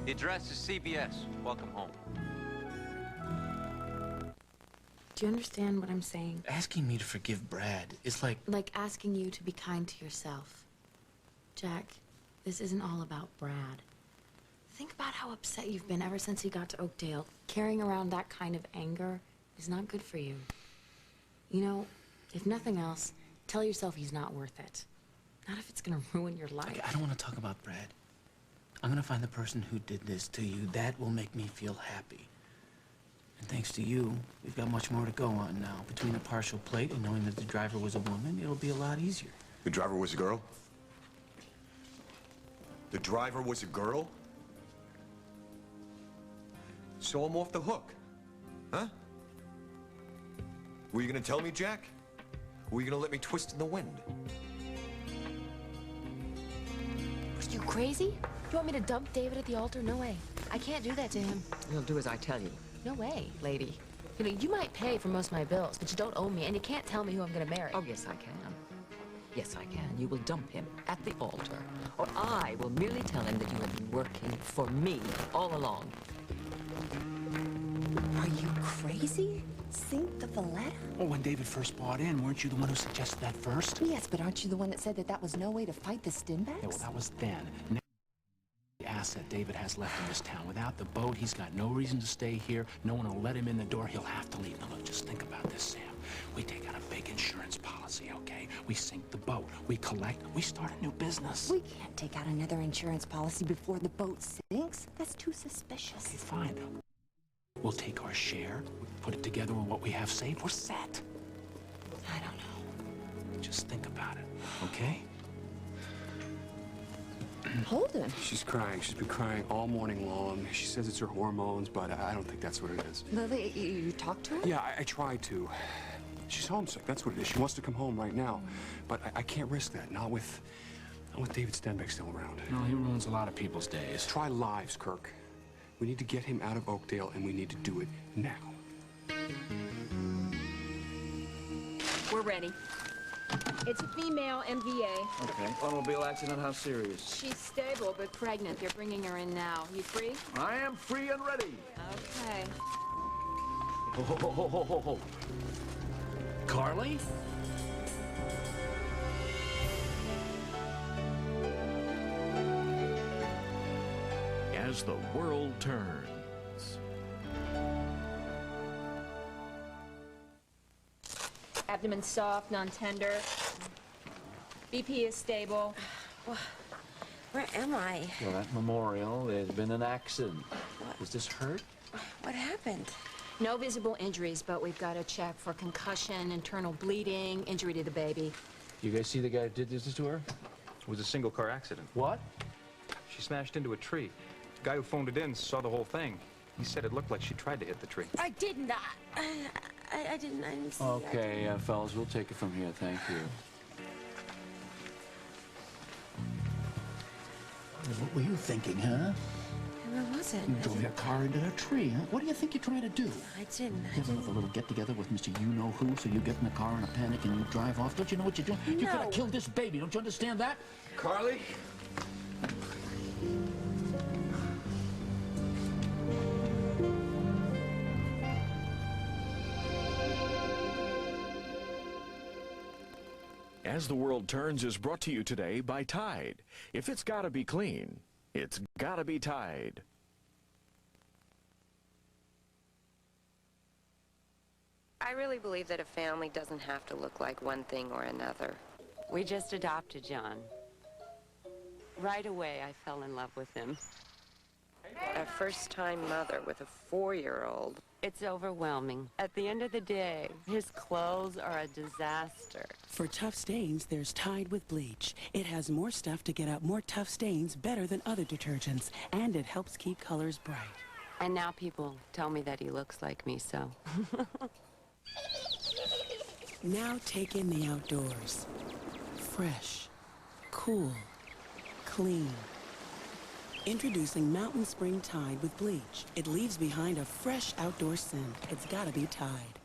The address is CBS. Welcome home. Do you understand what I'm saying? Asking me to forgive Brad is like... Like asking you to be kind to yourself. Jack, this isn't all about Brad. Think about how upset you've been ever since he got to Oakdale. Carrying around that kind of anger is not good for you. You know, if nothing else, tell yourself he's not worth it. Not if it's gonna ruin your life. Okay, I don't want to talk about Brad. I'm gonna find the person who did this to you. That will make me feel happy. And thanks to you, we've got much more to go on now. Between a partial plate and knowing that the driver was a woman, it'll be a lot easier. The driver was a girl? The driver was a girl? So I'm off the hook, huh? Were you gonna tell me, Jack? Or were you gonna let me twist in the wind? Are you crazy? You want me to dump David at the altar? No way. I can't do that to him. You'll do as I tell you. No way, lady. You know, you might pay for most of my bills, but you don't owe me, and you can't tell me who I'm gonna marry. Oh, yes, I can. Yes, I can. You will dump him at the altar, or I will merely tell him that you have been working for me all along. Are you crazy? Sink the Valletta? Well, when David first bought in, weren't you the one who suggested that first? Yes, but aren't you the one that said that that was no way to fight the Stinbacks? Yeah, well, that was then. Now, the asset David has left in this town. Without the boat, he's got no reason to stay here. No one will let him in the door. He'll have to leave. Now, look, just think about this, Sam. We take out a big insurance policy, okay? We sink the boat. We collect. We start a new business. We can't take out another insurance policy before the boat sinks. That's too suspicious. Okay, fine. We'll take our share, put it together with what we have saved. We're set. I don't know. Just think about it, okay? Holden. She's crying. She's been crying all morning long. She says it's her hormones, but I don't think that's what it is. Lily, you talked to her? Yeah, I tried to. She's homesick. That's what it is. She wants to come home right now, but I can't risk that. Not with David Stenbeck still around. No, he ruins a lot of people's days. Try lives, Kirk. We need to get him out of Oakdale, and we need to do it now. We're ready. It's a female MVA. Okay. Automobile accident, how serious? She's stable but pregnant. They're bringing her in now. You free? I am free and ready. Okay. Ho, ho, ho, ho, ho, ho, ho. Carly? As the world turns. Abdomen soft, non-tender. BP is stable. Where am I? Well, that memorial, there's been an accident. Does this hurt? What happened? No visible injuries, but we've got to check for concussion, internal bleeding, injury to the baby. You guys see the guy who did this to her? It was a single-car accident. What? She smashed into a tree. The guy who phoned it in saw the whole thing. He said it looked like she tried to hit the tree. I did not. I didn't see. Okay, fellas, we'll take it from here. Thank you. What were you thinking, huh? Where was it? You drove your car into a tree, huh? What do you think you're trying to do? I didn't. You have a little get-together with Mr. You-Know-Who, so you get in the car in a panic and you drive off. Don't you know what you're doing? No. You could have killed this baby. Don't you understand that? Carly? As the World Turns is brought to you today by Tide. If it's gotta be clean, it's gotta be Tide. I really believe that a family doesn't have to look like one thing or another. We just adopted John. Right away, I fell in love with him. A first-time mother with a 4-year-old. It's overwhelming. At the end of the day, his clothes are a disaster. For tough stains, there's Tide with bleach. It has more stuff to get out more tough stains better than other detergents, and it helps keep colors bright. And now people tell me that he looks like me, so. Now take in the outdoors. Fresh, cool, clean. Introducing Mountain Spring Tide with bleach. It leaves behind a fresh outdoor scent. It's gotta be Tide.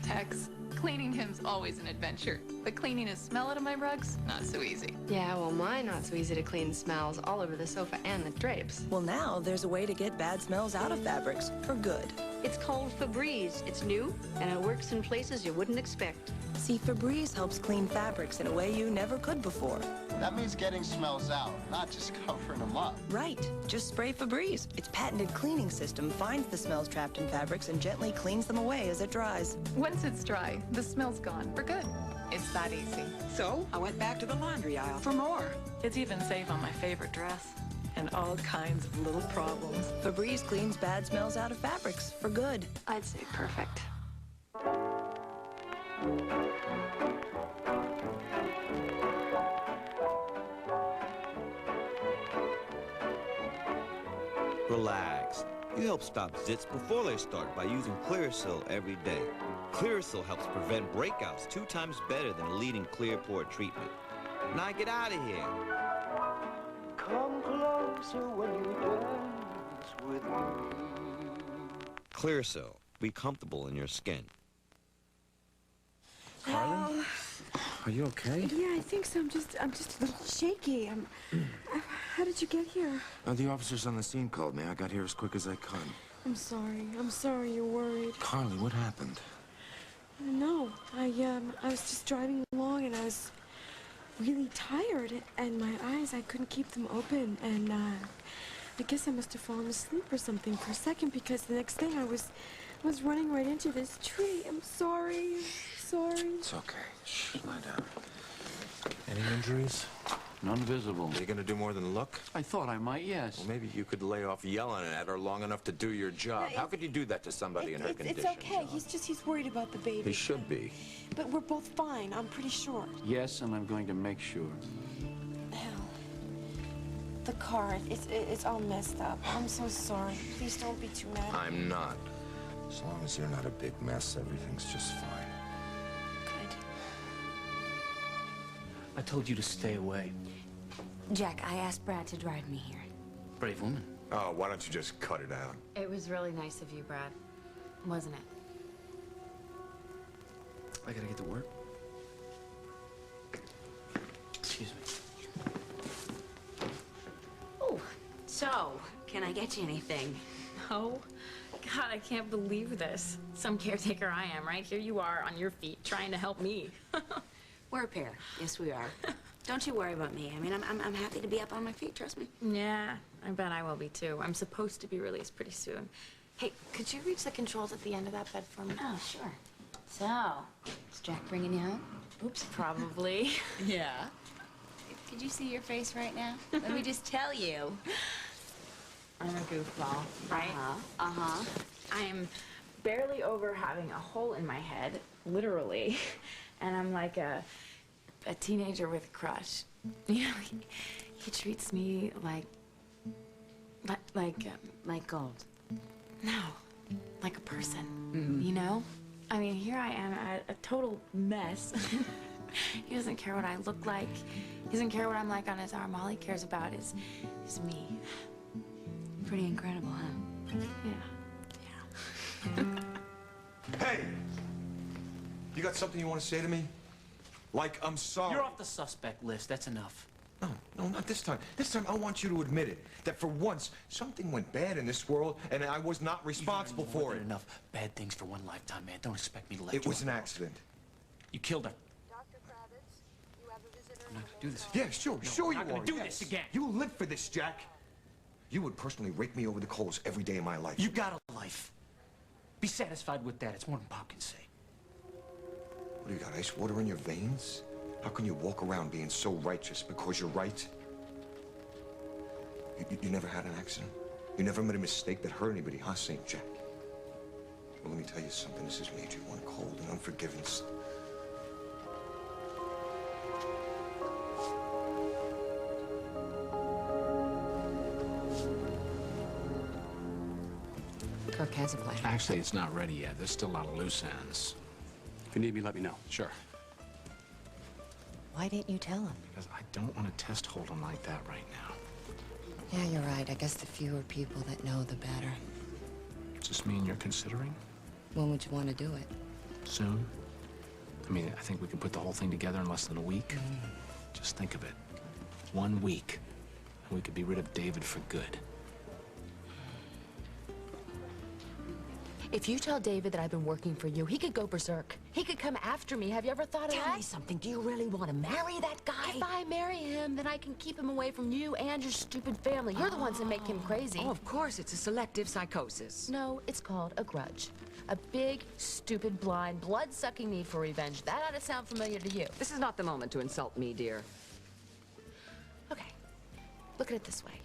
Tex, Cleaning him's always an adventure, but cleaning his smell out of my rugs, not so easy. Yeah, well, mine not so easy to clean smells all over the sofa and the drapes. Well, now there's a way to get bad smells out of fabrics for good. It's called Febreze. It's new, and it works in places you wouldn't expect. See, Febreze helps clean fabrics in a way you never could before. That means getting smells out, not just covering them up. Right. Just spray Febreze. Its patented cleaning system finds the smells trapped in fabrics and gently cleans them away as it dries. Once it's dry, the smell's gone for good. It's that easy. So I went back to the laundry aisle for more. It's even safe on my favorite dress. And all kinds of little problems. Febreze cleans bad smells out of fabrics for good. I'd say perfect. Relax. You help stop zits before they start by using Clearasil every day. Clearasil helps prevent breakouts 2 times better than a leading clear pore treatment. Now get out of here. Come closer when you dance with me. Clearasil. Be comfortable in your skin. Carly? Are you okay? Yeah, I think so. I'm just a little shaky. How did you get here? The officers on the scene called me. I got here as quick as I could. I'm sorry. I'm sorry you're worried. Carly, what happened? I don't know. I was just driving along and I was really tired, and my eyes, I couldn't keep them open, and I guess I must have fallen asleep or something for a second, because the next thing I was running right into this tree. I'm sorry. Sorry. It's okay. Shh, lie down. Any injuries? None visible. Are you gonna do more than look? I thought I might, yes. Well, maybe you could lay off yelling at her long enough to do your job. How could you do that to somebody in her condition? It's okay. He's worried about the baby. He should be. But we're both fine. I'm pretty sure. Yes, and I'm going to make sure. Hell. The car, it's all messed up. I'm so sorry. Please don't be too mad. I'm not. As long as you're not a big mess, everything's just fine. Good. I told you to stay away. Jack, I asked Brad to drive me here. Brave woman. Oh, why don't you just cut it out? It was really nice of you, Brad. Wasn't it? I gotta get to work. Excuse me. Oh, so, can I get you anything? No? God, I can't believe this. Some caretaker I am, right? Here you are on your feet trying to help me. We're a pair. Yes, we are. Don't you worry about me. I mean, I'm happy to be up on my feet, trust me. Yeah, I bet I will be too. I'm supposed to be released pretty soon. Hey, could you reach the controls at the end of that bed for me? Oh, sure. So, is Jack bringing you home? Oops, probably. Yeah. Could you see your face right now? Let me just tell you. I'm a goofball, right? Uh-huh. I am barely over having a hole in my head, literally. And I'm like a teenager with a crush. You know, he treats me like gold. No, like a person, you know? I mean, here I am, a total mess. He doesn't care what I look like. He doesn't care what I'm like on his arm. All he cares about is me. Pretty incredible, huh? Yeah. Hey! You got something you want to say to me? Like, I'm sorry. You're off the suspect list. That's enough. No, not this time. This time, I want you to admit it. That for once, something went bad in this world, and I was not responsible for it. Enough bad things for one lifetime, man. Don't expect me to let you It was off. an accident. You killed her. Dr. Kravitz, you have a visitor. I'm not gonna do this. Yeah, sure you I'm not are. gonna do Yes. this again. You live for this, Jack. You would personally rake me over the coals every day of my life. You got a life. Be satisfied with that. It's more than Pop can say. What do you got, ice water in your veins? How can you walk around being so righteous because you're right? You never had an accident? You never made a mistake that hurt anybody, huh, St. Jack? Well, let me tell you something. This has made you one cold and unforgiving. Kirk has a plan. Actually, it's not ready yet. There's still a lot of loose ends. If you need me, let me know. Sure. Why didn't you tell him? Because I don't want to test hold him like that right now. Yeah, you're right. I guess the fewer people that know, the better. Does this mean you're considering? When would you want to do it? Soon. I mean, I think we could put the whole thing together in less than a week. Just think of it. 1 week, and we could be rid of David for good. If you tell David that I've been working for you, he could go berserk. He could come after me. Have you ever thought of that? Tell me something. Do you really want to marry that guy? If I marry him, then I can keep him away from you and your stupid family. You're the ones that make him crazy. Oh, of course, it's a selective psychosis. No, it's called a grudge. A big, stupid, blind, blood-sucking need for revenge. That ought to sound familiar to you. This is not the moment to insult me, dear. Okay, look at it this way.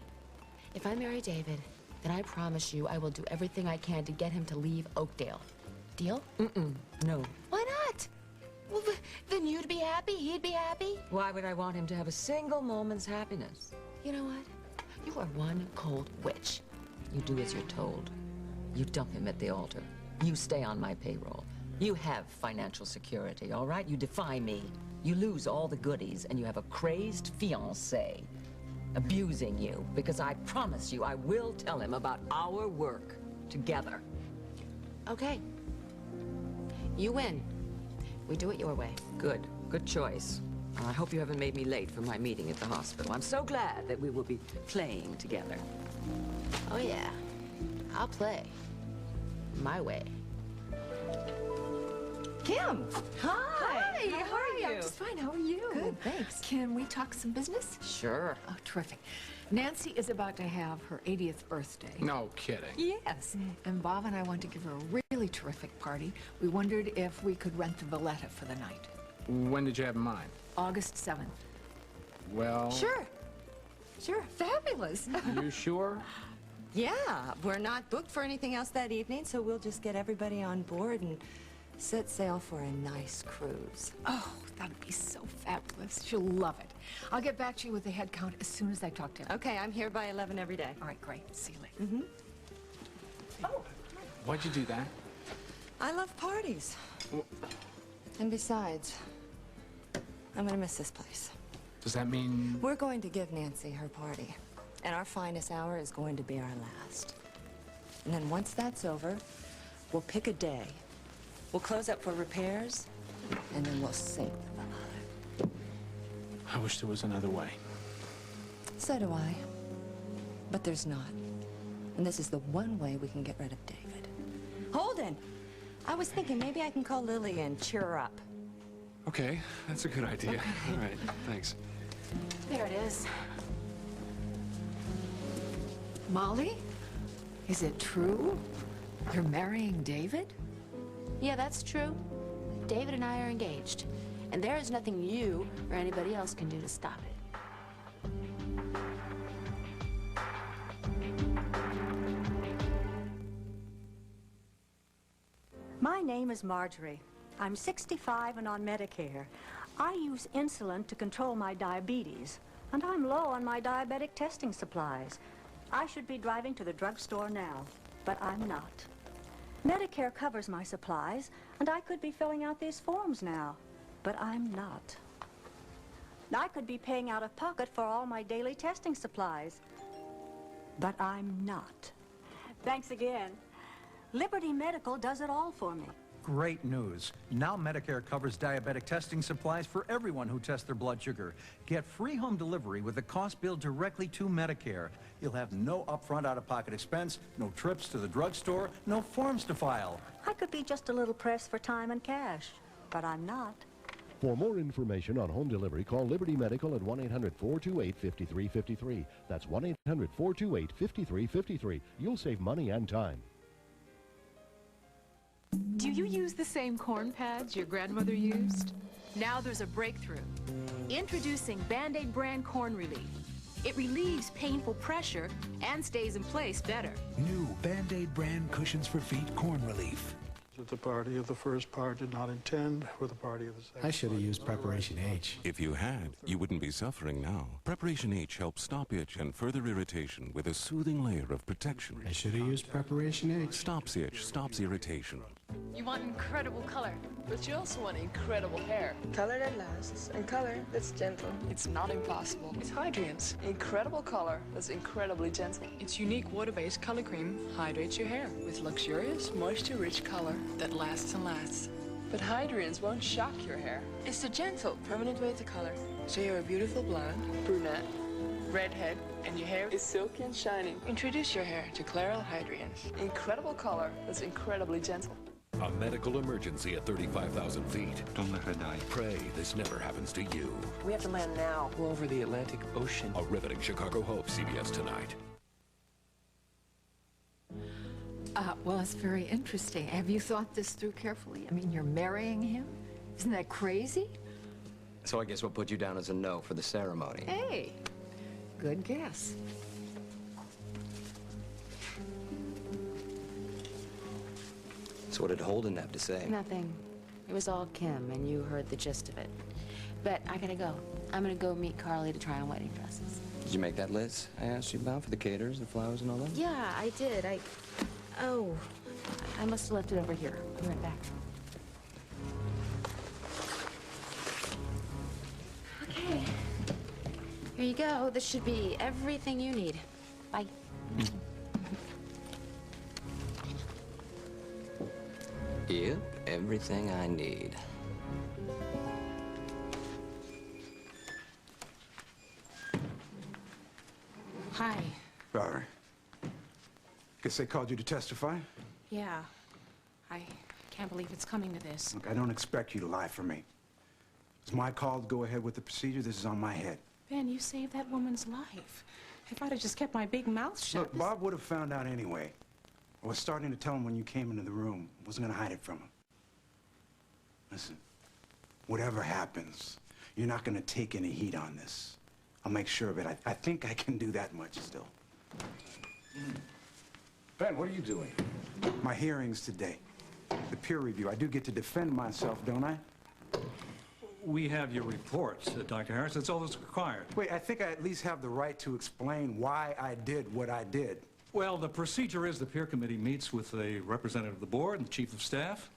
If I marry David, then I promise you I will do everything I can to get him to leave Oakdale. Deal? No. Why not? Well, then you'd be happy, he'd be happy. Why would I want him to have a single moment's happiness? You know what? You are one cold witch. You do as you're told. You dump him at the altar. You stay on my payroll. You have financial security, all right? You defy me. You lose all the goodies, and you have a crazed fiancé abusing you, because I promise you I will tell him about our work together. Okay. You win. We do it your way. Good. Good choice. I hope you haven't made me late for my meeting at the hospital. I'm so glad that we will be playing together. Oh, yeah. I'll play. My way. Kim! Hi! How are you? I'm just fine. How are you? Good, thanks. Can we talk some business? Sure. Oh, terrific. Nancy is about to have her 80th birthday. No kidding. Yes. And Bob and I want to give her a really terrific party. We wondered if we could rent the Valletta for the night. When did you have in mind? August 7th. Well... Sure. Fabulous. You sure? Yeah, we're not booked for anything else that evening, so we'll just get everybody on board and set sail for a nice cruise. Oh, that'd be so fabulous. She'll love it. I'll get back to you with the head count as soon as I talk to her. Okay, I'm here by 11 every day. All right, great. See you later. Why'd you do that? I love parties. And besides, I'm gonna miss this place. Does that mean... We're going to give Nancy her party, and our finest hour is going to be our last. And then once that's over, we'll pick a day. We'll close up for repairs, and then we'll sink the Valletta. I wish there was another way. So do I. But there's not. And this is the one way we can get rid of David. Holden! I was thinking maybe I can call Lily and cheer her up. Okay, that's a good idea. All right, thanks. There it is. Molly? Is it true? You're marrying David? Yeah, that's true. David and I are engaged. And there is nothing you or anybody else can do to stop it. My name is Marjorie. I'm 65 and on Medicare. I use insulin to control my diabetes, and I'm low on my diabetic testing supplies. I should be driving to the drugstore now, but I'm not. Medicare covers my supplies, and I could be filling out these forms now, but I'm not. I could be paying out of pocket for all my daily testing supplies, but I'm not. Thanks again. Liberty Medical does it all for me. Great news. Now Medicare covers diabetic testing supplies for everyone who tests their blood sugar. Get free home delivery with the cost billed directly to Medicare. You'll have no upfront out-of-pocket expense, no trips to the drugstore, no forms to file. I could be just a little pressed for time and cash, but I'm not. For more information on home delivery, call Liberty Medical at 1-800-428-5353. That's 1-800-428-5353. You'll save money and time. Do you use the same corn pads your grandmother used? Now there's a breakthrough. Introducing Band-Aid brand corn relief. It relieves painful pressure and stays in place better. New Band-Aid brand cushions for feet corn relief. That the party of the first part did not intend for the party of the second. I should have used Preparation H. If you had, you wouldn't be suffering now. Preparation H helps stop itch and further irritation with a soothing layer of protection. I should have used Preparation H. Stops itch, stops irritation. You want incredible color, but you also want incredible hair. Color that lasts and color that's gentle. It's not impossible. It's Hydrian's incredible color that's incredibly gentle. Its unique water-based color cream hydrates your hair with luxurious, moisture-rich color that lasts and lasts. But hydrians won't shock your hair. It's the gentle, permanent way to color. So you're a beautiful blonde, brunette, redhead, and your hair is silky and shining. Introduce your hair to Clairol Hydrians. Incredible color that's incredibly gentle. A medical emergency at 35,000 feet. Don't let her die. Pray this never happens to you. We have to land now. We're over the Atlantic Ocean. A riveting Chicago Hope, CBS tonight. Well, it's very interesting. Have you thought this through carefully? I mean, you're marrying him? Isn't that crazy? So I guess we'll put you down as a no for the ceremony. Hey, good guess. So what did Holden have to say? Nothing. It was all Kim, and you heard the gist of it. But I gotta go. I'm gonna go meet Carly to try on wedding dresses. Did you make that list I asked you about for the caterers, the flowers, and all that? Yeah, I did. Oh, I must have left it over here. I'll be right back. Okay. Here you go. This should be everything you need. Bye. Yep, everything I need. Hi. Valerie. Guess they called you to testify? Yeah. I can't believe it's coming to this. Look, I don't expect you to lie for me. It's my call to go ahead with the procedure. This is on my head. Ben, you saved that woman's life. If I'd have just kept my big mouth shut... Look, Bob would have found out anyway. I was starting to tell him when you came into the room. I wasn't going to hide it from him. Listen, whatever happens, you're not going to take any heat on this. I'll make sure of it. I think I can do that much still. Ben, what are you doing? My hearings today. The peer review. I do get to defend myself, don't I? We have your report, Dr. Harris. That's all that's required. Wait, I think I at least have the right to explain why I did what I did. Well, the procedure is the peer committee meets with a representative of the board and the chief of staff.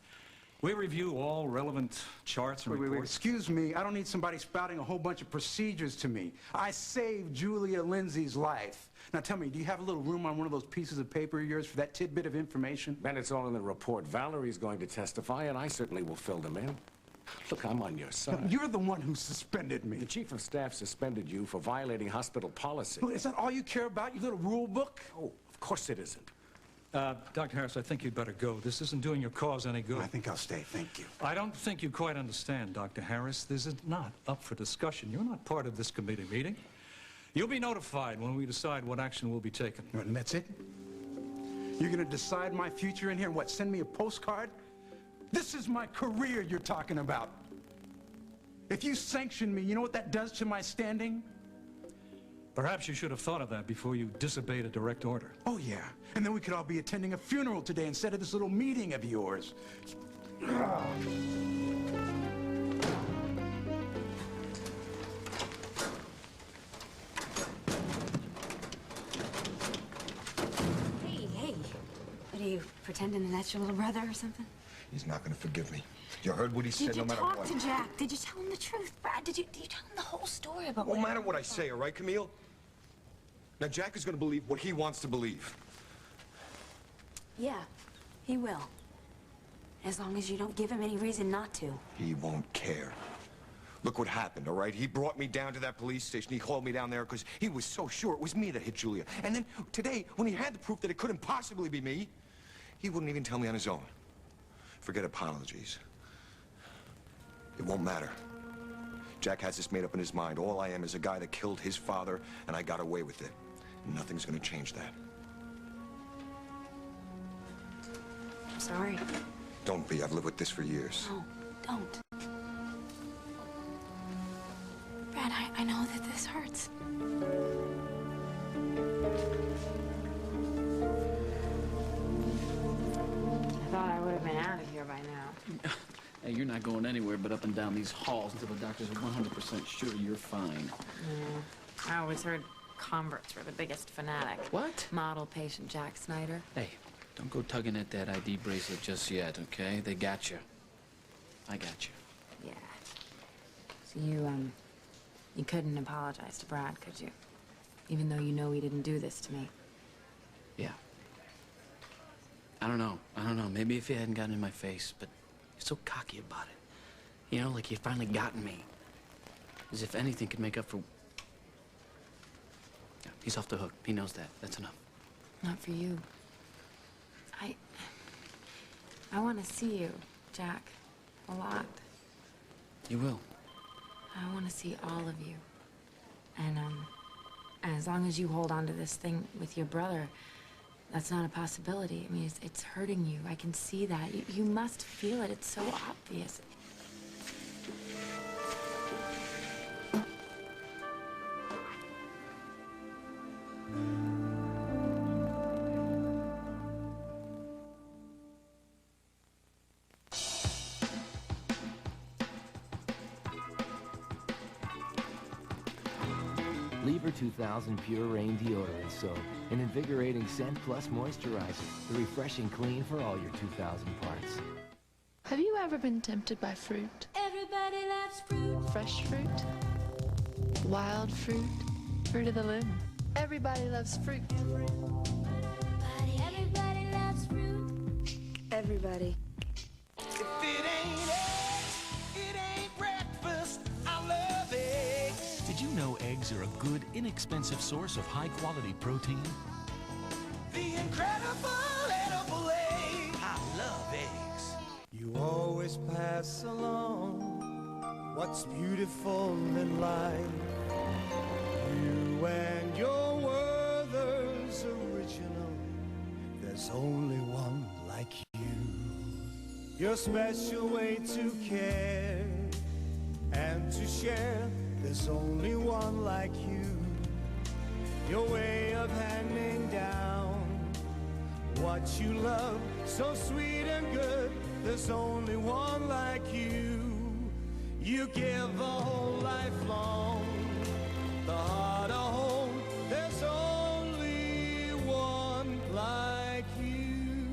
We review all relevant charts and reports. Wait, excuse me. I don't need somebody spouting a whole bunch of procedures to me. I saved Julia Lindsay's life. Now tell me, do you have a little room on one of those pieces of paper of yours for that tidbit of information? Ben, it's all in the report. Valerie's going to testify, and I certainly will fill them in. Look, I'm on your side. You're the one who suspended me. The chief of staff suspended you for violating hospital policy. Well, is that all you care about, your little rule book? Oh, of course it isn't. Dr. Harris, I think you'd better go. This isn't doing your cause any good. I think I'll stay, thank you. I don't think you quite understand, Dr. Harris. This is not up for discussion. You're not part of this committee meeting. You'll be notified when we decide what action will be taken. And that's it? You're gonna decide my future in here and what, send me a postcard? This is my career you're talking about. If you sanction me, you know what that does to my standing? Perhaps you should have thought of that before you disobeyed a direct order. Oh, yeah. And then we could all be attending a funeral today instead of this little meeting of yours. Hey. What are you, pretending that that's your little brother or something? He's not going to forgive me. You heard what he said, no matter what. Did you talk to Jack? Did you tell him the truth, Brad? Did you tell him the whole story about No matter what I say, all right, Camille? Now, Jack is going to believe what he wants to believe. Yeah, he will. As long as you don't give him any reason not to. He won't care. Look what happened, all right? He brought me down to that police station. He hauled me down there because he was so sure it was me that hit Julia. And then today, when he had the proof that it couldn't possibly be me, he wouldn't even tell me on his own. Forget apologies. It won't matter. Jack has this made up in his mind. All I am is a guy that killed his father, and I got away with it. Nothing's gonna change that. I'm sorry. Don't be. I've lived with this for years. No, don't. Brad, I know that this hurts. I thought I would have been out of here by now. Hey, you're not going anywhere but up and down these halls until the doctors are 100% sure you're fine. I always heard converts were the biggest fanatic. What? Model patient Jack Snyder. Hey, don't go tugging at that ID bracelet just yet, okay? They got you. I got you. Yeah. So you couldn't apologize to Brad, could you? Even though you know he didn't do this to me. Yeah. I don't know. Maybe if he hadn't gotten in my face, but You're so cocky about it. You know, like you finally gotten me. As if anything could make up for... Yeah, he's off the hook. He knows that. That's enough. Not for you. I want to see you, Jack. A lot. You will. I want to see all of you. And as long as you hold on to this thing with your brother, that's not a possibility. I mean, it's hurting you. I can see that. You must feel it. It's so obvious. Lever 2000 Pure Rain Deodorant Soap. An invigorating scent plus moisturizer. The refreshing clean for all your 2000 parts. Have you ever been tempted by fruit? Everybody loves fruit. Fresh fruit? Wild fruit? Fruit of the loom? Everybody loves fruit. Everybody loves fruit. Everybody. If it ain't eggs, it ain't breakfast. I love eggs. Did you know eggs are a good, inexpensive source of high-quality protein? The incredible edible egg. I love eggs. You always pass along what's beautiful in life. You and your Werther's original. There's only one like you. Your special way to care and to share. There's only one like you. Your way of handing down what you love, so sweet and good. There's only one like you. You give a whole life long, the heart a home. There's only one like you.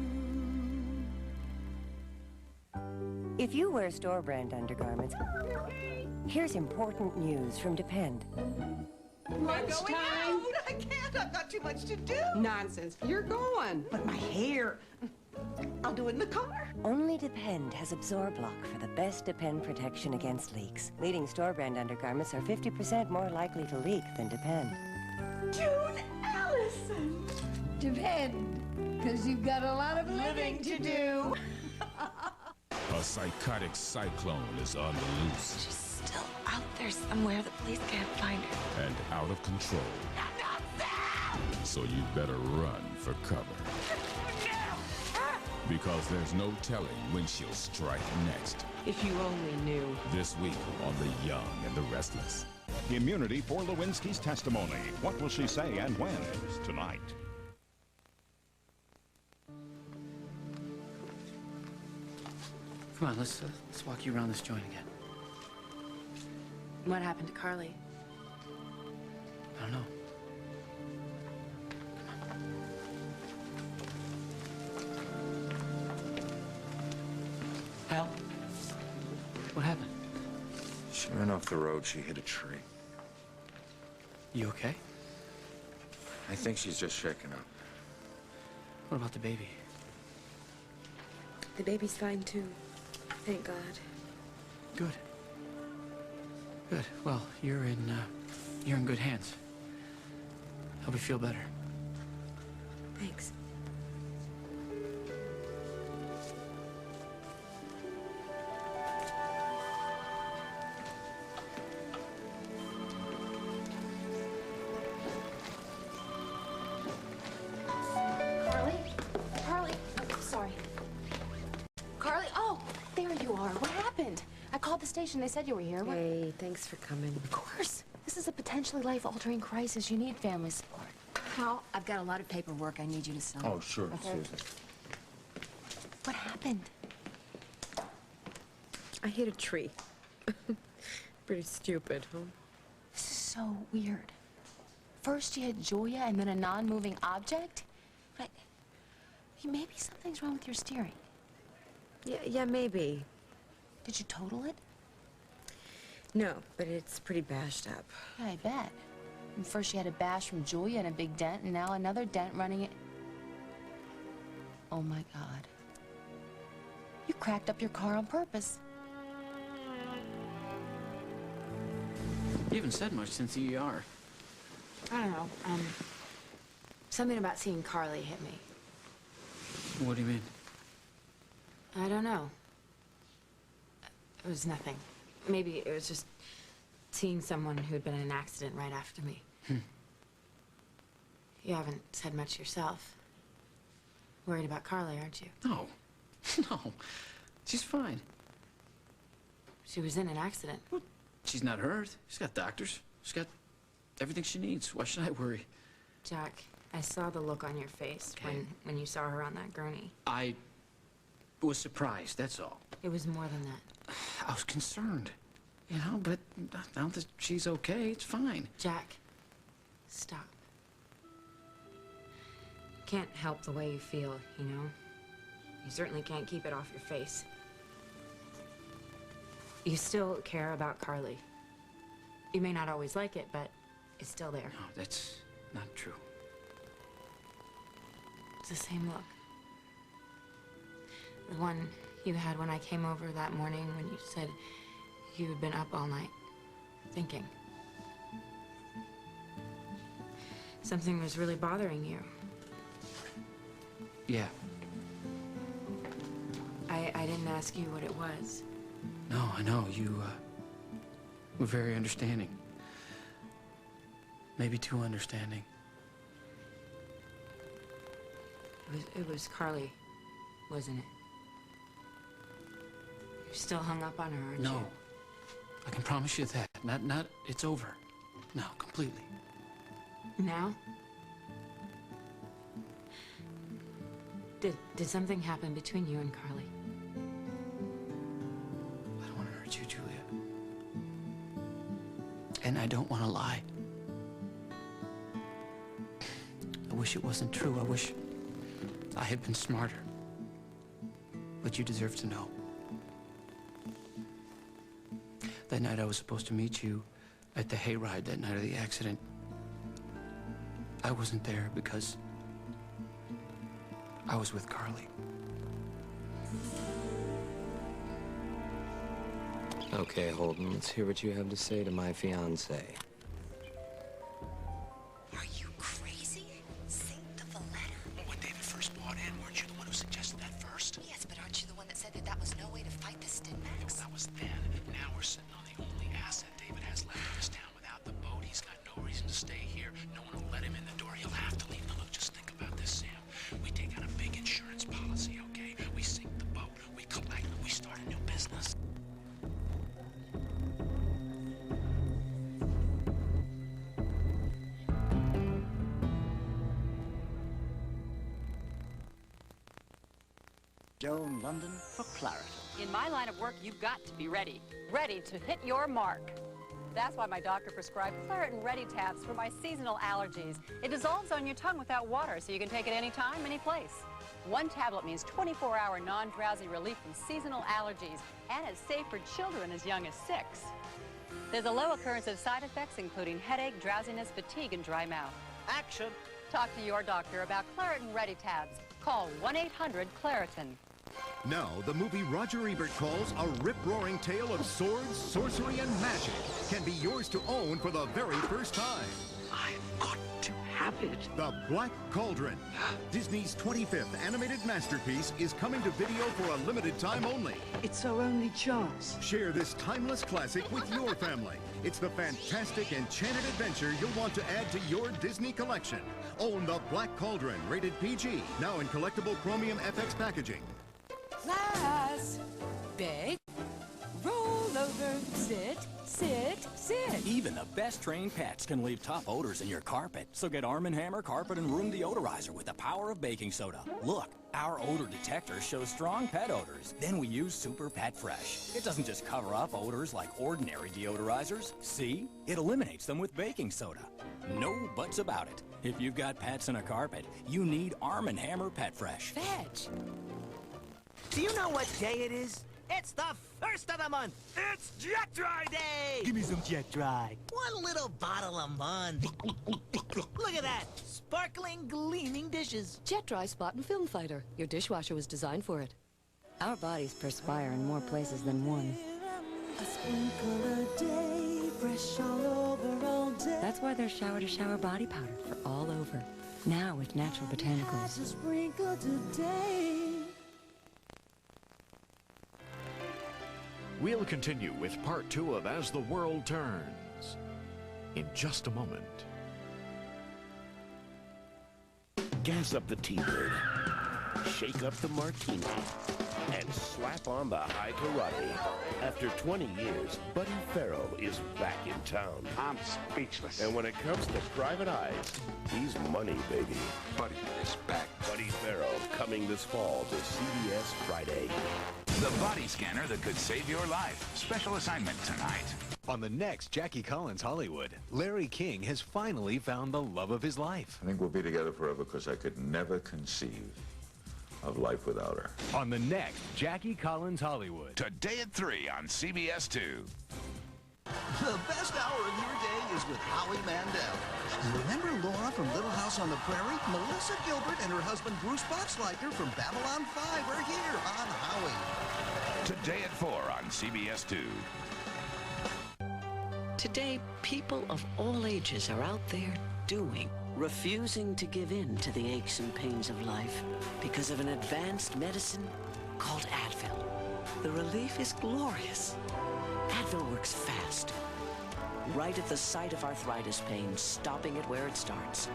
If you wear store brand undergarments, here's important news from Depend. Lunchtime? I can't. I've got too much to do. Nonsense. You're going. But my hair. I'll do it in the car. Only Depend has Absorblock for the best Depend protection against leaks. Leading store brand undergarments are 50% more likely to leak than Depend. June Allison. Depend, because you've got a lot of living to do. A psychotic cyclone is on the loose. She's still out there somewhere. The police can't find her. And out of control. So you'd better run for cover. Because there's no telling when she'll strike next. If you only knew. This week on The Young and the Restless. Immunity for Lewinsky's testimony. What will she say and when? Tonight. Come on, let's walk you around this joint again. What happened to Carly? I don't know. Hal? What happened? She ran off the road. She hit a tree. You okay? I think she's just shaken up. What about the baby? The baby's fine too. Thank God. Good. Good. Well, you're in good hands. Hope you feel better. Thanks. Carly? Carly? Oh, sorry. Carly? Oh, there you are. What happened? I called the station. They said you were here. Hey, thanks for coming. Of course. This is a potentially life-altering crisis. You need family support. Hal, I've got a lot of paperwork I need you to sign. Oh, sure, Okay. Susan. What happened? I hit a tree. Pretty stupid, huh? This is so weird. First you had Julia and then a non-moving object? But maybe something's wrong with your steering. Yeah, maybe. Did you total it? No, but it's pretty bashed up. Yeah, I bet. And first you had a bash from Julia and a big dent, and now another dent running it. Oh my God. You cracked up your car on purpose. You haven't said much since the ER. I don't know, something about seeing Carly hit me. What do you mean? I don't know. It was nothing. Maybe it was just seeing someone who'd been in an accident right after me. You haven't said much yourself. Worried about Carly, aren't you? No. No. She's fine. She was in an accident. Well, she's not hurt. She's got doctors. She's got everything she needs. Why should I worry? Jack, I saw the look on your face when you saw her on that gurney. I was surprised, that's all. It was more than that. I was concerned, you know, but now that she's okay, it's fine. Jack, stop. Can't help the way you feel, you know? You certainly can't keep it off your face. You still care about Carly. You may not always like it, but it's still there. No, that's not true. It's the same look. The one you had when I came over that morning when you said you had been up all night, thinking. Something was really bothering you. Yeah. I didn't ask you what it was. No, I know. You, were very understanding. Maybe too understanding. It was Carly, wasn't it? You're still hung up on her, aren't you? No. I can promise you that. Not, it's over. No, completely. Now? Did something happen between you and Carly? I don't want to hurt you, Julia. And I don't want to lie. I wish it wasn't true. I wish I had been smarter. But you deserve to know. That night I was supposed to meet you at the hayride that night of the accident. I wasn't there because I was with Carly. Okay, Holden, let's hear what you have to say to my fiancé. Are you crazy? Saint the letter. When David first bought in, weren't you the one who suggested that first? Yes, but aren't you the one that said that that was no way to fight the Stinmax? That was then. Now we're sitting on the only asset David has left in this town. Without the boat, he's got no reason to stay here. No one will let him in the door. He'll have to leave. Now look, just think about this, Sam. We take out a big insurance policy, okay? We sink the boat. We collect. We start a new business. Joan London for Claritin. In my line of work, you've got to be ready. Ready to hit your mark. That's why my doctor prescribed Claritin Ready tabs for my seasonal allergies. It dissolves on your tongue without water, so you can take it anytime, any place. One tablet means 24-hour non-drowsy relief from seasonal allergies, and it's safe for children as young as 6. There's a low occurrence of side effects, including headache, drowsiness, fatigue, and dry mouth. Action! Talk to your doctor about Claritin Ready tabs. Call 1-800-Claritin. Now, the movie Roger Ebert calls a rip-roaring tale of swords, sorcery, and magic can be yours to own for the very first time. I've got to have it. The Black Cauldron, Disney's 25th animated masterpiece, is coming to video for a limited time only. It's our only chance. Share this timeless classic with your family. It's the fantastic, enchanted adventure you'll want to add to your Disney collection. Own The Black Cauldron, rated PG, now in collectible Chromium FX packaging. Class, beg, roll over, sit, sit, sit. Even the best trained pets can leave tough odors in your carpet. So get Arm & Hammer Carpet and Room Deodorizer with the power of baking soda. Look, our odor detector shows strong pet odors. Then we use Super Pet Fresh. It doesn't just cover up odors like ordinary deodorizers. See? It eliminates them with baking soda. No buts about it. If you've got pets in a carpet, you need Arm & Hammer Pet Fresh. Fetch. Do you know what day it is? It's the first of the month. It's Jet Dry Day. Give me some Jet Dry. One little bottle a month. Look at that. Sparkling, gleaming dishes. Jet Dry Spot and Film Fighter. Your dishwasher was designed for it. Our bodies perspire in more places than one. A sprinkle a day, fresh all over all day. That's why there's shower-to-shower body powder for all over. Now with natural botanicals. Just sprinkle today. We'll continue with part 2 of As the World Turns in just a moment. Gas up the T-Bird, shake up the martini, and slap on the high karate. After 20 years, Buddy Farrell is back in town. I'm speechless. And when it comes to private eyes, he's money, baby. Buddy is back. Buddy Farrell coming this fall to CBS Friday. The body scanner that could save your life. Special assignment tonight. On the next Jackie Collins Hollywood, Larry King has finally found the love of his life. I think we'll be together forever because I could never conceive of life without her. On the next Jackie Collins Hollywood. Today at 3 on CBS 2. The best hour of your day is with Howie Mandel. Remember Laura from Little House on the Prairie? Melissa Gilbert and her husband Bruce Boxleitner from Babylon 5 are here on Howie. Today at 4 on CBS 2. Today, people of all ages are out there doing, refusing to give in to the aches and pains of life because of an advanced medicine called Advil. The relief is glorious. Advil works fast, right at the site of arthritis pain, stopping it where it starts.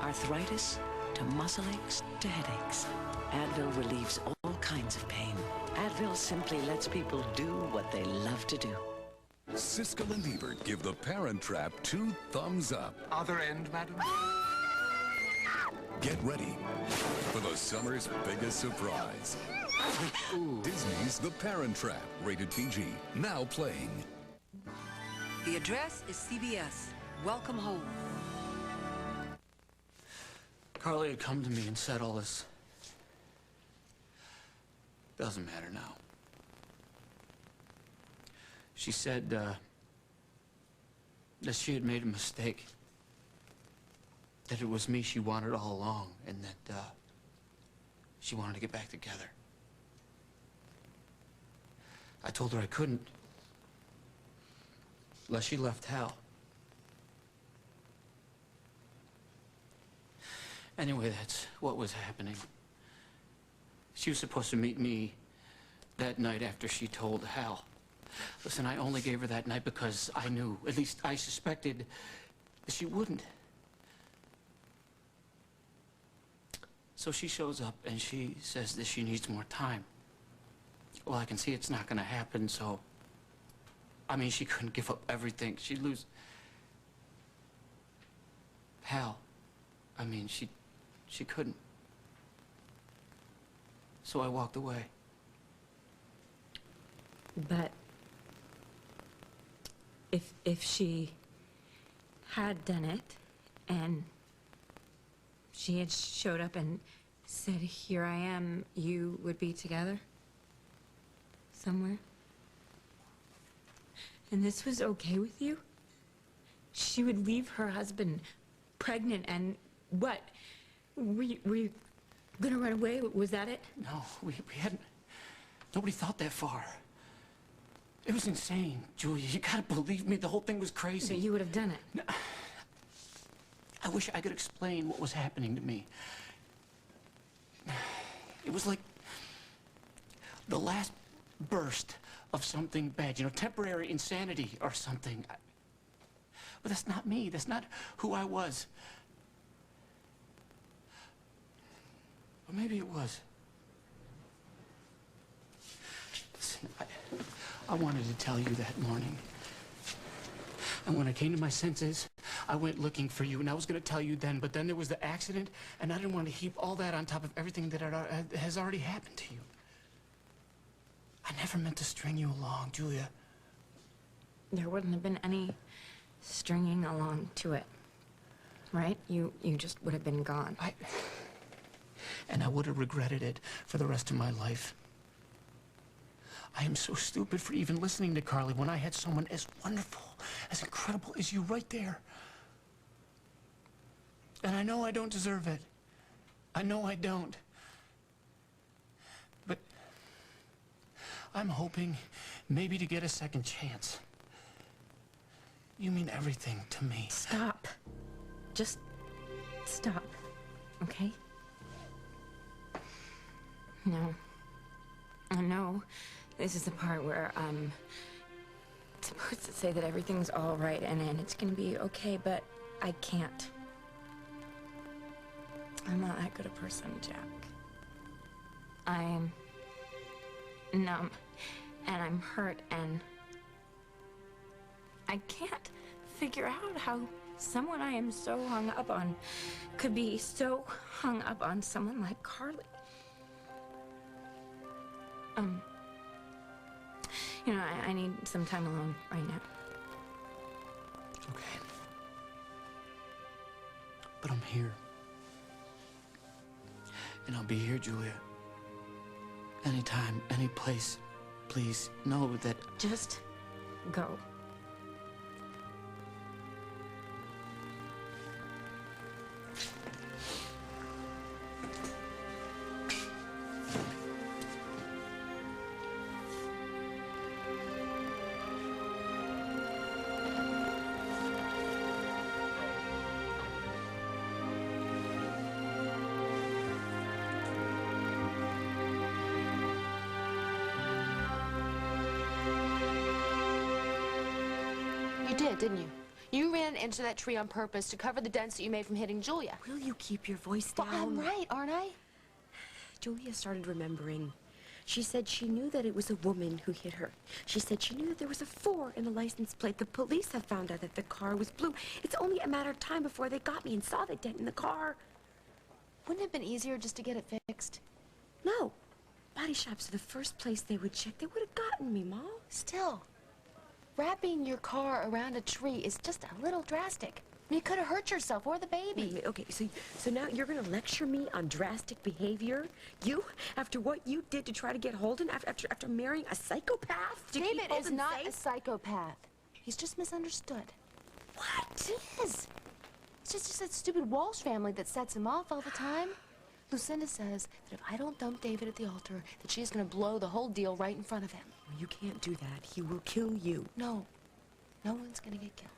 Arthritis to muscle aches to headaches. Advil relieves all kinds of pain. Advil simply lets people do what they love to do. Siskel and Ebert give The Parent Trap 2 thumbs up. Other end, madam? Get ready for the summer's biggest surprise. Disney's The Parent Trap, rated PG, now playing. The address is CBS. Welcome home. Carly had come to me and said all this. Doesn't matter now. She said that she had made a mistake. That it was me she wanted all along, and that she wanted to get back together. I told her I couldn't, unless she left Hal. Anyway, that's what was happening. She was supposed to meet me that night after she told Hal. Listen, I only gave her that night because I knew, at least I suspected, that she wouldn't. So she shows up and she says that she needs more time. Well, I can see it's not gonna happen, so... I mean, she couldn't give up everything. She'd lose... Hal. I mean, she couldn't. So I walked away. But if she had done it and she had showed up and said, "Here I am," you would be together somewhere? And this was okay with you? She would leave her husband pregnant and what? Were you gonna run away? Was that it? No, we hadn't... Nobody thought that far. It was insane, Julia. You gotta believe me, the whole thing was crazy. But you would have done it. No, I wish I could explain what was happening to me. It was like the last burst of something bad, you know, temporary insanity or something. But that's not me. That's not who I was. Or maybe it was. Listen, I wanted to tell you that morning. And when I came to my senses, I went looking for you, and I was going to tell you then, but then there was the accident, and I didn't want to heap all that on top of everything that has already happened to you. I never meant to string you along, Julia. There wouldn't have been any stringing along to it, right? You just would have been gone. And I would have regretted it for the rest of my life. I am so stupid for even listening to Carly when I had someone as wonderful, as incredible as you right there. And I know I don't deserve it. I know I don't. But I'm hoping maybe to get a second chance. You mean everything to me. Stop. Just stop, okay? No. I know this is the part where I'm supposed to say that everything's all right and it's gonna be okay, but I can't. I'm not that good a person, Jack. I'm numb, and I'm hurt, and I can't figure out how someone I am so hung up on could be so hung up on someone like Carly. You know, I need some time alone right now. Okay. But I'm here. And I'll be here, Julia. Anytime, any place. Please know that... Just go. You did, didn't you? You ran into that tree on purpose to cover the dents that you made from hitting Julia. Will you keep your voice down? Well, I'm right, aren't I? Julia started remembering. She said she knew that it was a woman who hit her. She said she knew that there was a 4 in the license plate. The police have found out that the car was blue. It's only a matter of time before they got me and saw the dent in the car. Wouldn't it have been easier just to get it fixed? No. Body shops are the first place they would check. They would have gotten me, Ma. Still, wrapping your car around a tree is just a little drastic. You could have hurt yourself or the baby. Wait, okay, so now you're gonna lecture me on drastic behavior? You? After what you did to try to get Holden? After marrying a psychopath? David is not a psychopath. He's just misunderstood. What? He is. It's just that stupid Walsh family that sets him off all the time. Lucinda says that if I don't dump David at the altar, that she's gonna blow the whole deal right in front of him. You can't do that. He will kill you. No. No one's gonna get killed.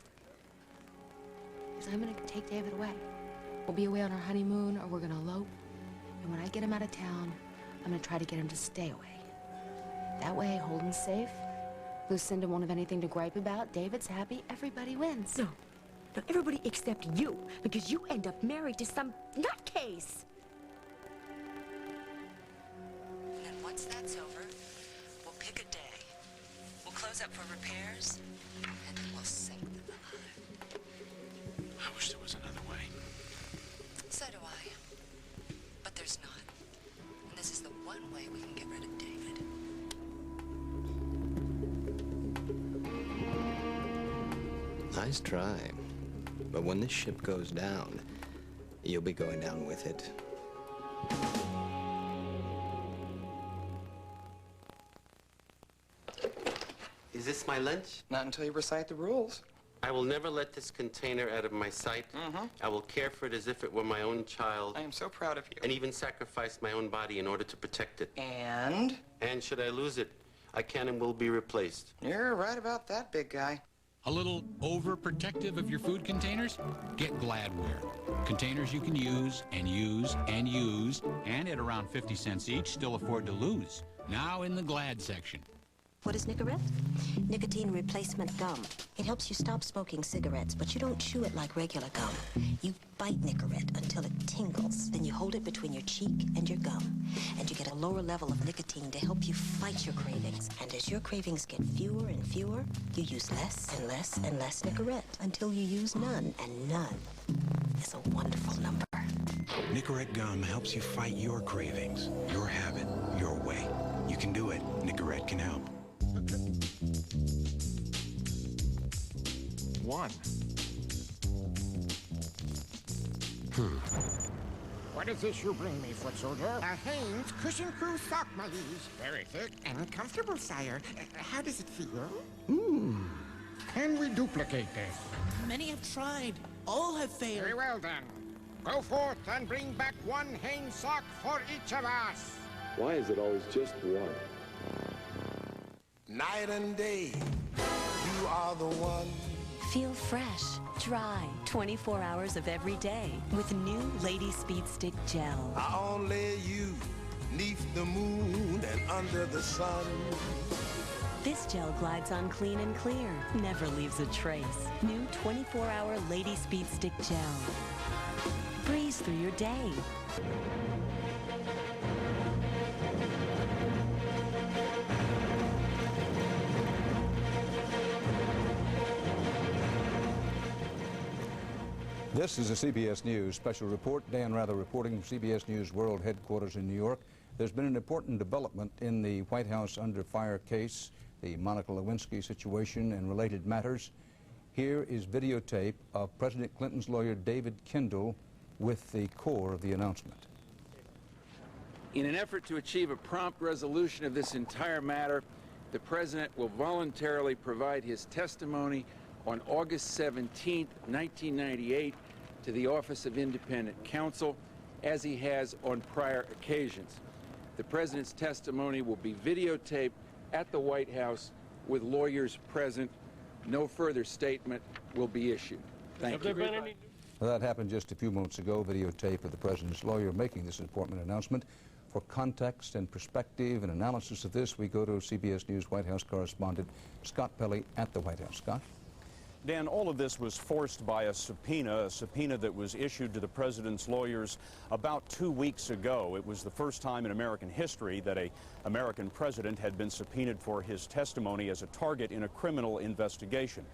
Because I'm gonna take David away. We'll be away on our honeymoon, or we're gonna elope. And when I get him out of town, I'm gonna try to get him to stay away. That way, Holden's safe. Lucinda won't have anything to gripe about. David's happy. Everybody wins. No. No, everybody except you, because you end up married to some nutcase. And then once that's over, we'll pick a day. We'll close up for repairs, and then we'll sink them alive. I wish there was another way. So do I. But there's not. And this is the one way we can get rid of David. Nice try. But when this ship goes down, you'll be going down with it. Is this my lunch? Not until you recite the rules. I will never let this container out of my sight. I will care for it as if it were my own child. I am so proud of you. And even sacrifice my own body in order to protect it. And? And should I lose it, I can and will be replaced. You're right about that, big guy. A little overprotective of your food containers? Get Gladware. Containers you can use and use and use, and at around 50 cents each, still afford to lose. Now in the Glad section. What is Nicorette? Nicotine replacement gum. It helps you stop smoking cigarettes, but you don't chew it like regular gum. You bite Nicorette until it tingles. Then you hold it between your cheek and your gum. And you get a lower level of nicotine to help you fight your cravings. And as your cravings get fewer and fewer, you use less and less and less Nicorette until you use none. And none is a wonderful number. Nicorette gum helps you fight your cravings, your habit, your way. You can do it. Nicorette can help. 1. What is this you bring me, foot soldier? A Hanes Cushion Crew sock, my liege. Very thick and comfortable, sire. How does it feel? Can we duplicate this? Many have tried. All have failed. Very well, then. Go forth and bring back 1 Hanes sock for each of us. Why is it always just one? Night and day, you are the one. Feel fresh, dry, 24 hours of every day with new Lady Speed Stick Gel. I only you, neath the moon and under the sun. This gel glides on clean and clear, never leaves a trace. New 24-hour Lady Speed Stick Gel. Breeze through your day. This is a CBS News special report. Dan Rather reporting from CBS News World Headquarters in New York. There's been an important development in the White House under fire case, the Monica Lewinsky situation and related matters. Here is videotape of President Clinton's lawyer David Kendall with the core of the announcement. In an effort to achieve a prompt resolution of this entire matter, the President will voluntarily provide his testimony on August 17, 1998, to the Office of Independent Counsel, as he has on prior occasions. The President's testimony will be videotaped at the White House with lawyers present. No further statement will be issued. Thank you. Well, that happened just a few moments ago, videotape of the President's lawyer making this important announcement. For context and perspective and analysis of this, we go to CBS News White House correspondent Scott Pelley at the White House. Scott? Dan, all of this was forced by a subpoena that was issued to the president's lawyers about 2 weeks ago. It was the first time in American history that an American president had been subpoenaed for his testimony as a target in a criminal investigation.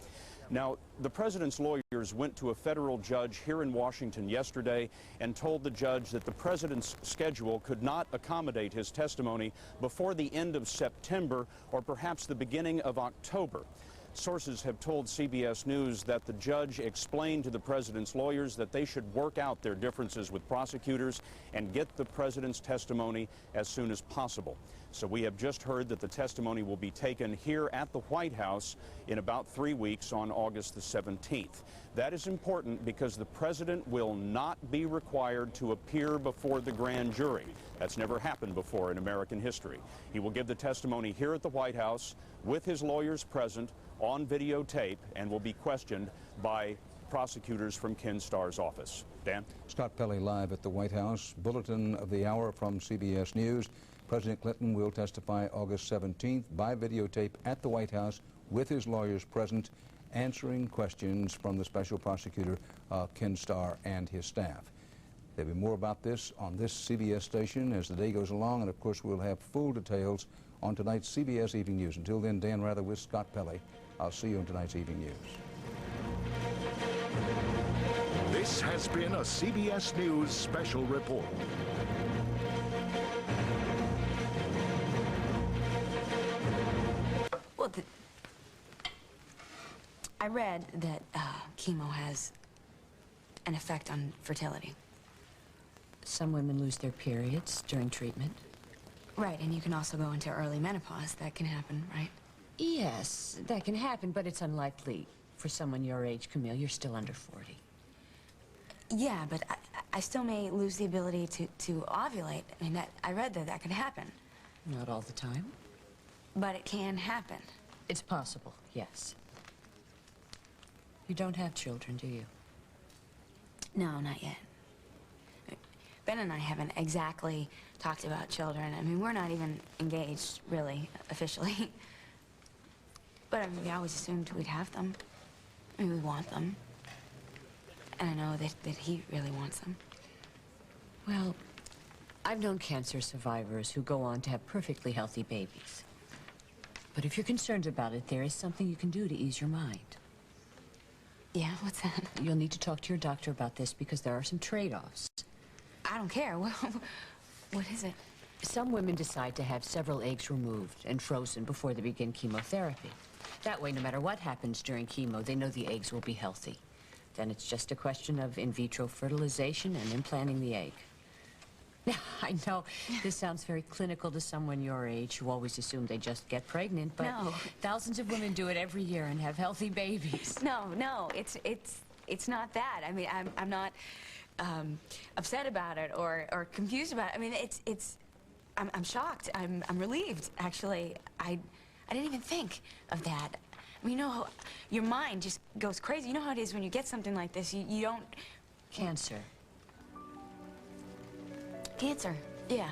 Now, the president's lawyers went to a federal judge here in Washington yesterday and told the judge that the president's schedule could not accommodate his testimony before the end of September or perhaps the beginning of October. Sources have told CBS News that the judge explained to the president's lawyers that they should work out their differences with prosecutors and get the president's testimony as soon as possible. So we have just heard that the testimony will be taken here at the White House in about 3 weeks on August the 17th. That is important because the president will not be required to appear before the grand jury. That's never happened before in American history. He will give the testimony here at the White House with his lawyers present on videotape and will be questioned by prosecutors from Ken Starr's office. Dan? Scott Pelley live at the White House. Bulletin of the hour from CBS News. President Clinton will testify August 17th by videotape at the White House with his lawyers present, answering questions from the special prosecutor Ken Starr and his staff. There'll be more about this on this CBS station as the day goes along, and of course we'll have full details on tonight's CBS Evening News. Until then, Dan Rather with Scott Pelley. I'll see you on tonight's Evening News. This has been a CBS News special report. Well, I read that chemo has an effect on fertility. Some women lose their periods during treatment. Right, and you can also go into early menopause. That can happen, right? Yes, that can happen, but it's unlikely for someone your age, Camille. You're still under 40. Yeah, but I still may lose the ability to ovulate. I mean, I read that could happen. Not all the time. But it can happen. It's possible, yes. You don't have children, do you? No, not yet. Ben and I haven't exactly talked about children. I mean, we're not even engaged, really, officially. But I mean, we always assumed we'd have them. I mean, we want them. And I know that he really wants them. Well, I've known cancer survivors who go on to have perfectly healthy babies. But if you're concerned about it, there is something you can do to ease your mind. Yeah, what's that? You'll need to talk to your doctor about this because there are some trade-offs. I don't care. What is it? Some women decide to have several eggs removed and frozen before they begin chemotherapy. That way, no matter what happens during chemo, they know the eggs will be healthy. Then it's just a question of in vitro fertilization and implanting the egg. Now, I know this sounds very clinical to someone your age who always assume they just get pregnant, but no. Thousands of women do it every year and have healthy babies. No, it's not that. I mean, I'm not upset about it or confused about it. I mean, I'm shocked. I'm relieved, actually. I didn't even think of that. I mean, you know how your mind just goes crazy. You know how it is when you get something like this. You don't... Cancer. Cancer, yeah.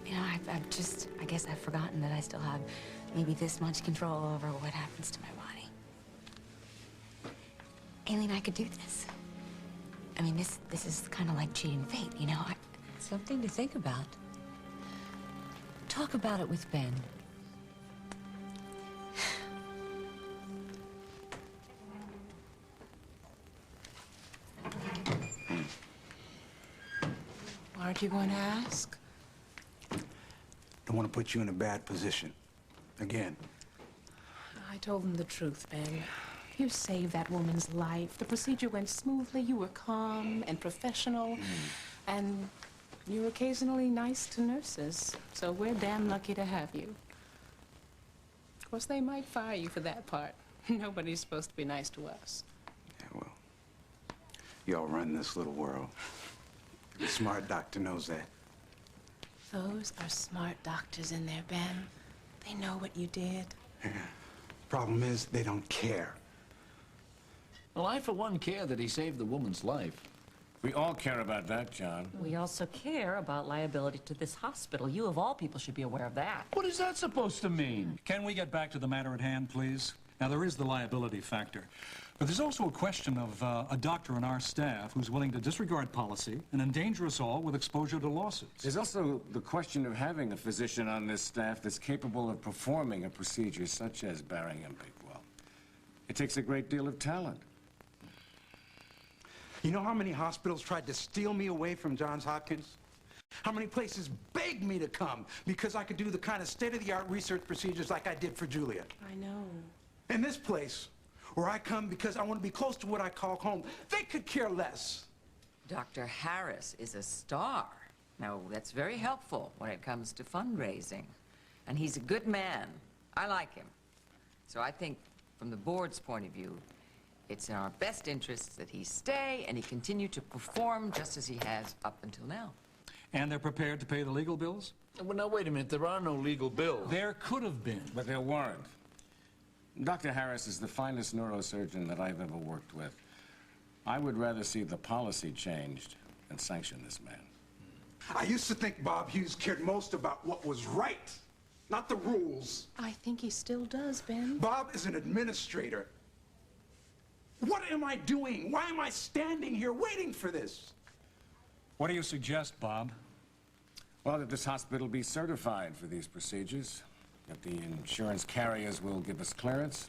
You know, I guess I've forgotten that I still have maybe this much control over what happens to my body. Aileen, I could do this. I mean, this is kind of like cheating fate, you know? Something to think about. Talk about it with Ben. Aren't you going to ask? Don't want to put you in a bad position. Again. I told him the truth, Ben. You saved that woman's life. The procedure went smoothly. You were calm and professional. And you're occasionally nice to nurses. So we're damn lucky to have you. Of course, they might fire you for that part. Nobody's supposed to be nice to us. Yeah, well, y'all run this little world. The smart doctor knows that. Those are smart doctors in there, Ben. They know what you did. Yeah. Problem is, they don't care. Well, I, for one, care that he saved the woman's life. We all care about that, John. We also care about liability to this hospital. You, of all people, should be aware of that. What is that supposed to mean? Can we get back to the matter at hand, please? Now, there is the liability factor. But there's also a question of a doctor on our staff who's willing to disregard policy and endanger us all with exposure to lawsuits. There's also the question of having a physician on this staff that's capable of performing a procedure such as burying a big well. It takes a great deal of talent. You know how many hospitals tried to steal me away from Johns Hopkins? How many places begged me to come because I could do the kind of state-of-the-art research procedures like I did for Julia? I know. And this place, where I come because I want to be close to what I call home, they could care less. Dr. Harris is a star. Now, that's very helpful when it comes to fundraising. And he's a good man. I like him. So I think, from the board's point of view, it's in our best interests that he stay and he continue to perform just as he has up until now. And they're prepared to pay the legal bills? Well, now, wait a minute. There are no legal bills. There could have been. But there weren't. Dr. Harris is the finest neurosurgeon that I've ever worked with. I would rather see the policy changed than sanction this man. I used to think Bob Hughes cared most about what was right, not the rules. I think he still does, Ben. Bob is an administrator. What am I doing? Why am I standing here waiting for this? What do you suggest, Bob? Well, that this hospital be certified for these procedures, that the insurance carriers will give us clearance.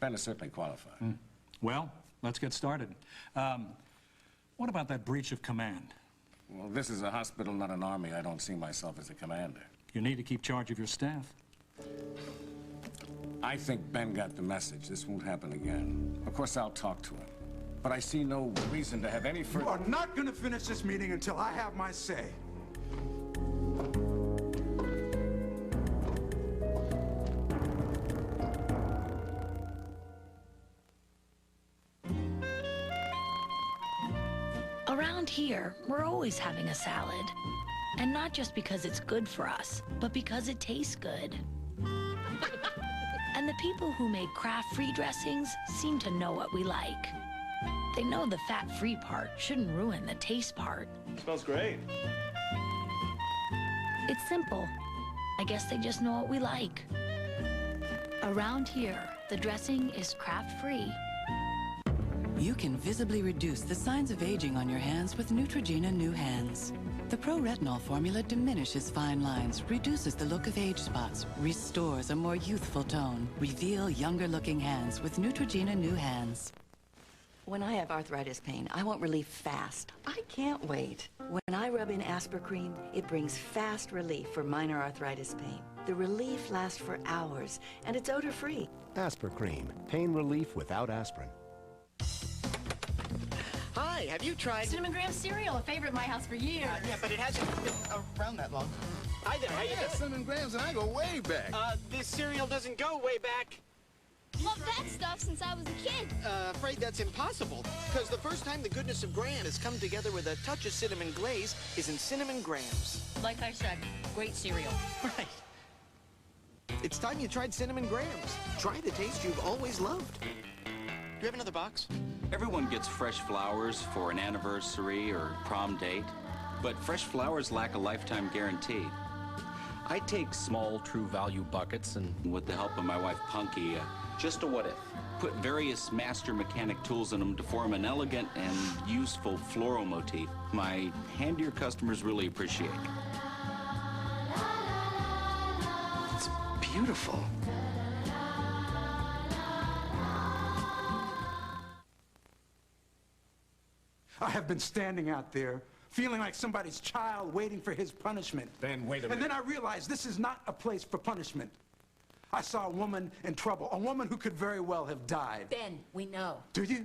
Ben is certainly qualified. Well, let's get started. What about that breach of command? Well, this is a hospital, not an army. I don't see myself as a commander. You need to keep charge of your staff. I think Ben got the message. This won't happen again. Of course, I'll talk to him. But I see no reason to have any further... You are not going to finish this meeting until I have my say. Around here, we're always having a salad. And not just because it's good for us, but because it tastes good. And the people who make craft-free dressings seem to know what we like. They know the fat-free part shouldn't ruin the taste part. Smells great. It's simple. I guess they just know what we like. Around here, the dressing is craft-free. You can visibly reduce the signs of aging on your hands with Neutrogena New Hands. The pro-retinol formula diminishes fine lines, reduces the look of age spots, restores a more youthful tone. Reveal younger-looking hands with Neutrogena New Hands. When I have arthritis pain, I want relief fast. I can't wait. When I rub in Aspercreme, it brings fast relief for minor arthritis pain. The relief lasts for hours, and it's odor-free. Aspercreme, pain relief without aspirin. Hi, have you tried... Cinnamon Graham cereal, a favorite in my house for years. Yeah, but it hasn't been around that long. Hi there, how you doing? Cinnamon Grahams and I go way back. This cereal doesn't go way back. Love that stuff since I was a kid. Afraid that's impossible, because the first time the goodness of Gran has come together with a touch of cinnamon glaze is in Cinnamon Grams. Like I said, great cereal. Right. It's time you tried Cinnamon Grams. Try the taste you've always loved. Do you have another box? Everyone gets fresh flowers for an anniversary or prom date, but fresh flowers lack a lifetime guarantee. I take small True Value buckets and, with the help of my wife Punky, just a what if. Put various master mechanic tools in them to form an elegant and useful floral motif. My handier customers really appreciate it. It's beautiful. I have been standing out there, feeling like somebody's child waiting for his punishment. Ben, wait a minute. And then I realized this is not a place for punishment. I saw a woman in trouble, a woman who could very well have died. Ben, we know. Do you?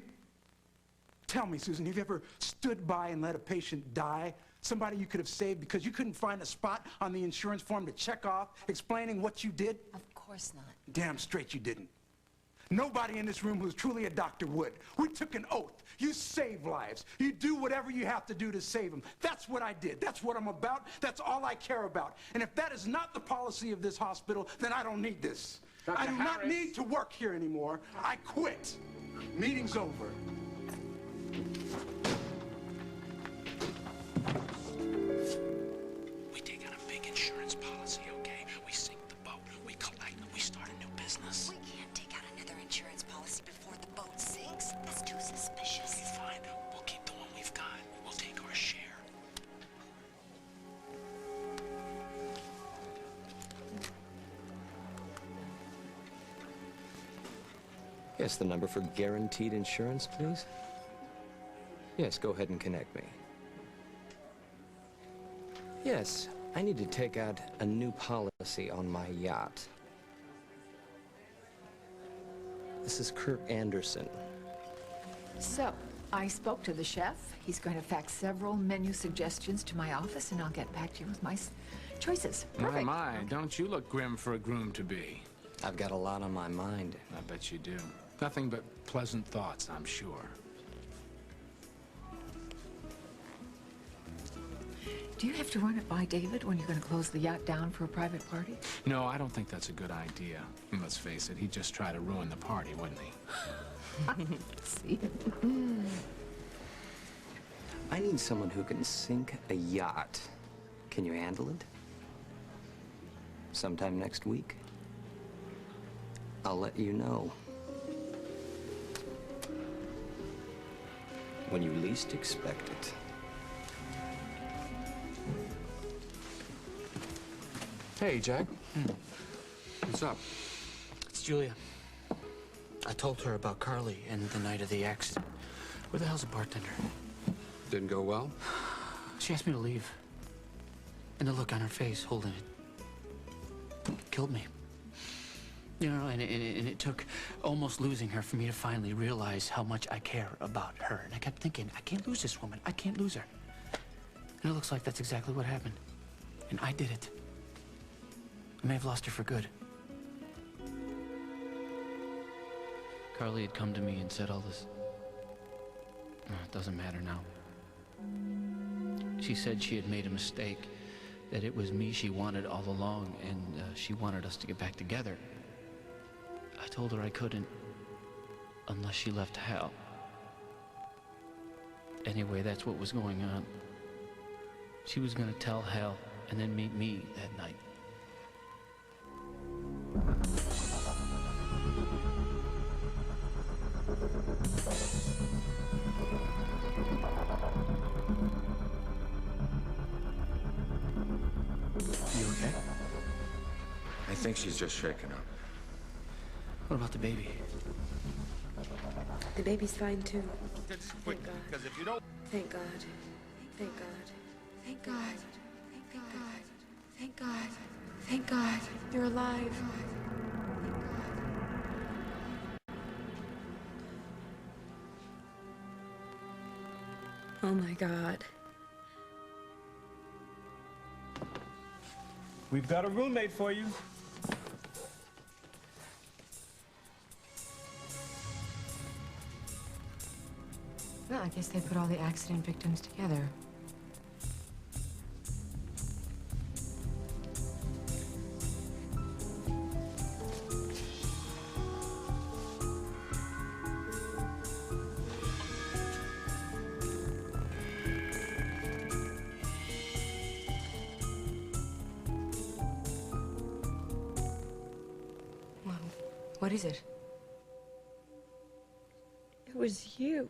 Tell me, Susan, have you ever stood by and let a patient die? Somebody you could have saved because you couldn't find a spot on the insurance form to check off explaining what you did? Of course not. Damn straight you didn't. Nobody in this room who's truly a doctor would. We took an oath. You save lives. You do whatever you have to do to save them. That's what I did. That's what I'm about. That's all I care about. And if that is not the policy of this hospital, then I don't need this. Dr. I do not Harris. need to work here anymore. I quit. Meeting's over. We take out a big insurance policy, okay? We sink the boat, we collect, we start a new business. We can't take out another insurance policy before the boat sinks. That's too suspicious. Okay, fine. We'll keep the one we've got. We'll take our share. Yes, the number for guaranteed insurance, please. Yes, go ahead and connect me. Yes, I need to take out a new policy on my yacht. This is Kirk Anderson. So, I spoke to the chef. He's going to fax several menu suggestions to my office, and I'll get back to you with my choices. Perfect. My, don't you look grim for a groom to be. I've got a lot on my mind. I bet you do. Nothing but pleasant thoughts, I'm sure. Do you have to run it by David when you're going to close the yacht down for a private party? No, I don't think that's a good idea. And let's face it, he'd just try to ruin the party, wouldn't he? See? I need someone who can sink a yacht. Can you handle it? Sometime next week? I'll let you know. When you least expect it. Hey, Jack. What's up? It's Julia. I told her about Carly and the night of the accident. Where the hell's the bartender? Didn't go well? She asked me to leave. And the look on her face holding it killed me. You know, and it took almost losing her for me to finally realize how much I care about her. And I kept thinking, I can't lose this woman. I can't lose her. And it looks like that's exactly what happened. And I did it. I may have lost her for good. Carly had come to me and said all this. It doesn't matter now. She said she had made a mistake, that it was me she wanted all along, and she wanted us to get back together. I told her I couldn't, unless she left hell. Anyway, that's what was going on. She was gonna tell hell and then meet me that night. You okay? I think she's just shaken up. What about the baby? The baby's fine, too. Quick, because if you don't... Thank God. Thank God. Thank God. Thank God. Thank God. Thank God. You're alive. Oh, my God. We've got a roommate for you. Well, I guess they put all the accident victims together. Mom, what is it? It was you.